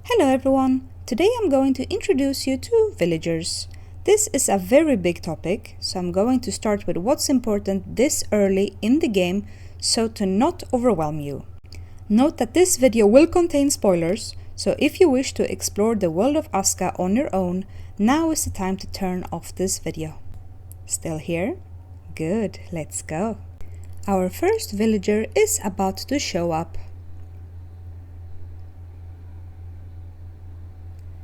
Hello everyone! Today I'm going to introduce you to villagers. This is a very big topic, so I'm going to start with what's important this early in the game so to not overwhelm you. Note that this video will contain spoilers, so if you wish to explore the world of ASKA on your own, now is the time to turn off this video. Still here? Good, let's go. Our first villager is about to show up.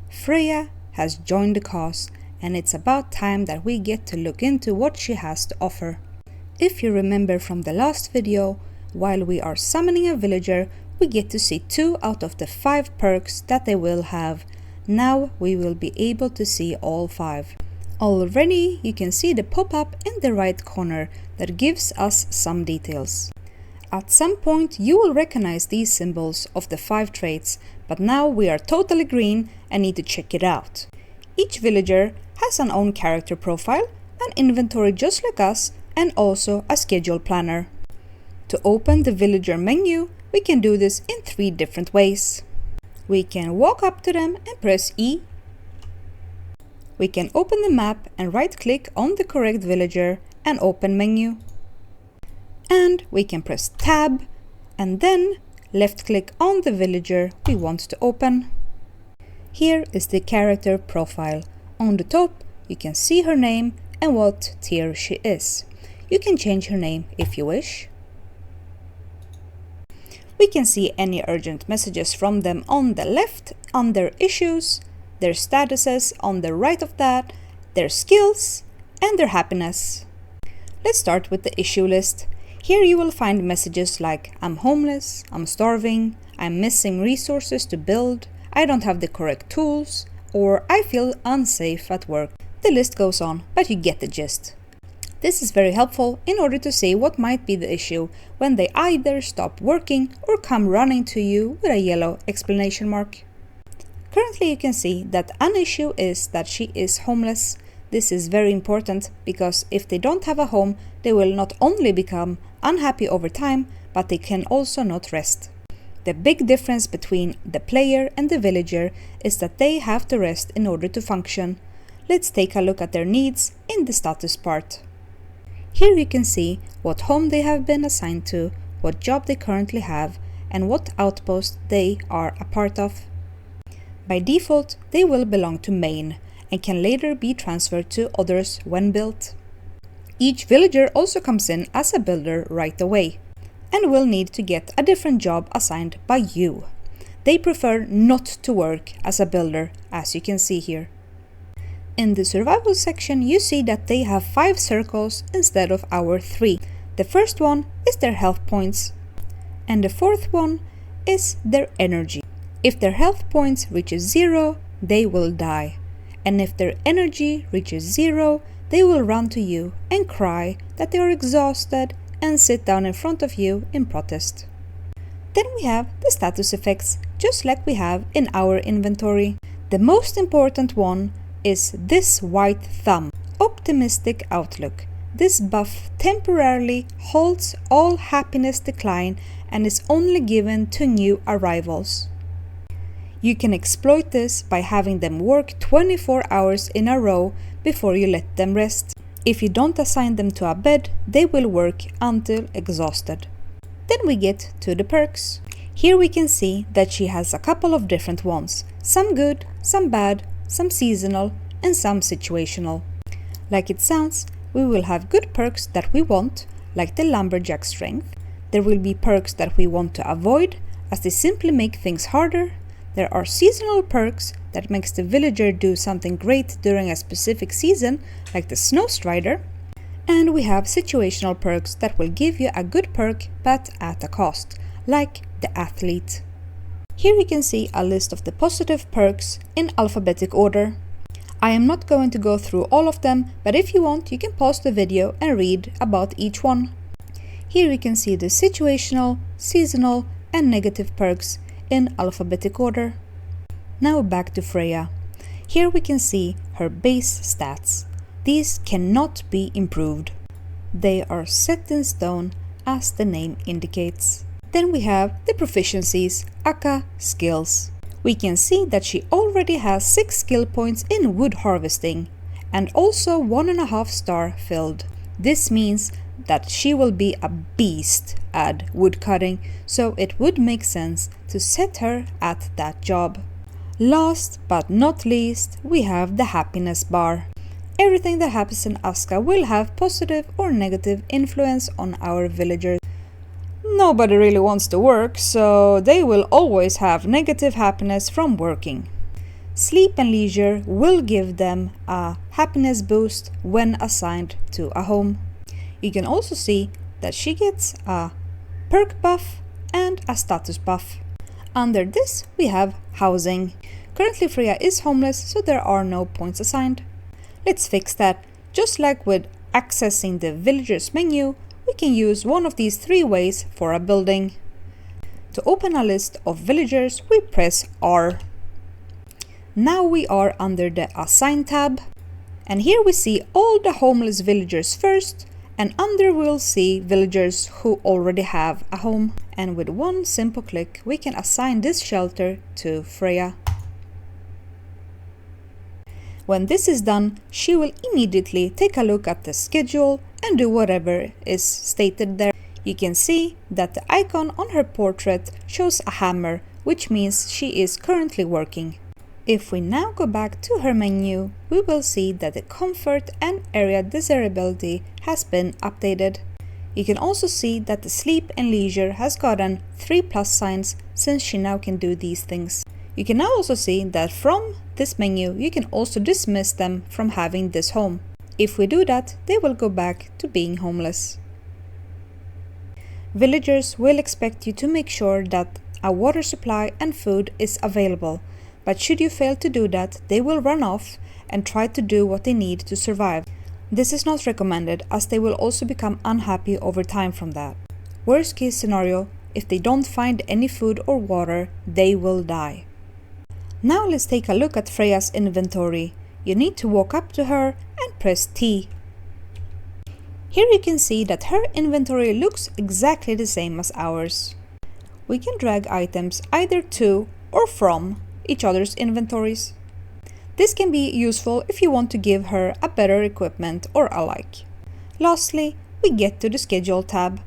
Freya has joined the cause, and it's about time that we get to look into what she has to offer. If you remember from the last video, while we are summoning a villager, we get to see 2 out of the 5 perks that they will have. Now we will be able to see all 5. Already you can see the pop-up in the right corner that gives us some details. At some point you will recognize these symbols of the 5 traits, but now we are totally green and need to check it out. Each villager has an own character profile, an inventory just like us, and also a schedule planner. To open the villager menu, we can do this in 3 different ways. We can walk up to them and press E. We can open the map and right-click on the correct villager and open menu. And we can press Tab and then left-click on the villager we want to open. Here is the character profile. On the top, you can see her name and what tier she is. You can change her name if you wish. We can see any urgent messages from them on the left, under issues, their statuses on the right of that, their skills, and their happiness. Let's start with the issue list. Here you will find messages like I'm homeless, I'm starving, I'm missing resources to build, I don't have the correct tools, or I feel unsafe at work. The list goes on, but you get the gist. This is very helpful in order to see what might be the issue when they either stop working or come running to you with a yellow exclamation mark. Currently you can see that an issue is that she is homeless. This is very important because if they don't have a home, they will not only become unhappy over time, but they can also not rest. The big difference between the player and the villager is that they have to rest in order to function. Let's take a look at their needs in the status part. Here you can see what home they have been assigned to, what job they currently have, and what outpost they are a part of. By default, they will belong to main and can later be transferred to others when built. Each villager also comes in as a builder right away and will need to get a different job assigned by you. They prefer not to work as a builder, as you can see here. In the survival section you see that they have 5 circles instead of our 3. The first one is their health points and the 4th one is their energy. If their health points reaches 0, they will die. And if their energy reaches 0, they will run to you and cry that they are exhausted and sit down in front of you in protest. Then we have the status effects, just like we have in our inventory. The most important one is this white thumb, optimistic outlook. This buff temporarily halts all happiness decline and is only given to new arrivals. You can exploit this by having them work 24 hours in a row before you let them rest. If you don't assign them to a bed, they will work until exhausted. Then we get to the perks. Here we can see that she has a couple of different ones. Some good, some bad, some seasonal, and some situational. Like it sounds, we will have good perks that we want, like the lumberjack strength. There will be perks that we want to avoid, as they simply make things harder. There are seasonal perks that makes the villager do something great during a specific season, like the Snow Strider. And we have situational perks that will give you a good perk but at a cost, like the Athlete. Here you can see a list of the positive perks in alphabetic order. I am not going to go through all of them, but if you want, you can pause the video and read about each one. Here you can see the situational, seasonal, and negative perks in alphabetic order. Now back to Freya. Here we can see her base stats. These cannot be improved. They are set in stone as the name indicates. Then we have the proficiencies, ASKA skills. We can see that she already has 6 skill points in wood harvesting and also 1.5 star filled. This means that she will be a beast at woodcutting, so it would make sense to set her at that job. Last but not least, we have the happiness bar. Everything that happens in ASKA will have positive or negative influence on our villagers. Nobody really wants to work, so they will always have negative happiness from working. Sleep and leisure will give them a happiness boost when assigned to a home. You can also see that she gets a perk buff and a status buff. Under this we have housing. Currently Freya is homeless, so there are no points assigned. Let's fix that. Just like with accessing the villagers menu, we can use one of these 3 ways for a building. To open a list of villagers, we press R. Now we are under the Assign tab, and here we see all the homeless villagers first, and under we'll see villagers who already have a home. And with one simple click, we can assign this shelter to Freya. When this is done, she will immediately take a look at the schedule and do whatever is stated there. You can see that the icon on her portrait shows a hammer, which means she is currently working. If we now go back to her menu, we will see that the comfort and area desirability has been updated. You can also see that the sleep and leisure has gotten 3+ signs since she now can do these things. You can now also see that from this menu you can also dismiss them from having this home. If we do that, they will go back to being homeless. Villagers will expect you to make sure that a water supply and food is available. But should you fail to do that, they will run off and try to do what they need to survive. This is not recommended, as they will also become unhappy over time from that. Worst case scenario, if they don't find any food or water, they will die. Now let's take a look at Freya's inventory. You need to walk up to her and press T. Here you can see that her inventory looks exactly the same as ours. We can drag items either to or from each other's inventories. This can be useful if you want to give her a better equipment or alike. Lastly, we get to the schedule tab.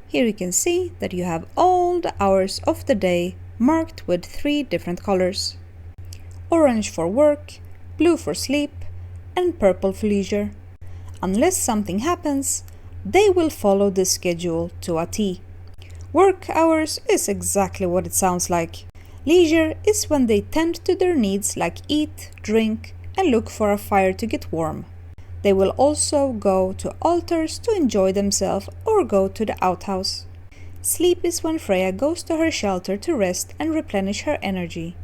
Here you can see that you have all the hours of the day marked with 3 different colors. Orange for work, blue for sleep, and purple for leisure. Unless something happens, they will follow this schedule to a T. Work hours is exactly what it sounds like. Leisure is when they tend to their needs like eat, drink, and look for a fire to get warm. They will also go to altars to enjoy themselves or go to the outhouse. Sleep is when Freya goes to her shelter to rest and replenish her energy.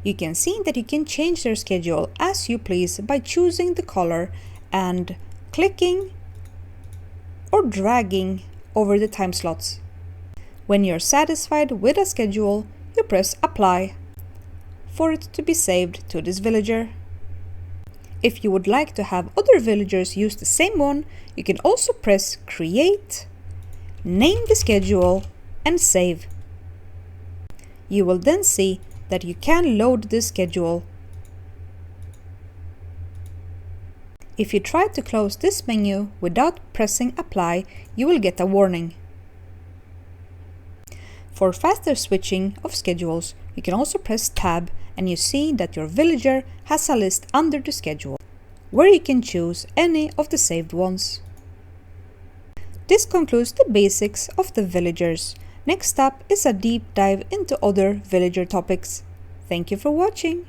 You can see that you can change their schedule as you please by choosing the color and clicking or dragging over the time slots. When you're satisfied with a schedule, you press Apply for it to be saved to this villager. If you would like to have other villagers use the same one, you can also press Create, name the schedule, and save. You will then see that you can load the schedule. If you try to close this menu without pressing Apply, you will get a warning. For faster switching of schedules, you can also press Tab and you see that your villager has a list under the schedule, where you can choose any of the saved ones. This concludes the basics of the villagers. Next up is a deep dive into other villager topics. Thank you for watching.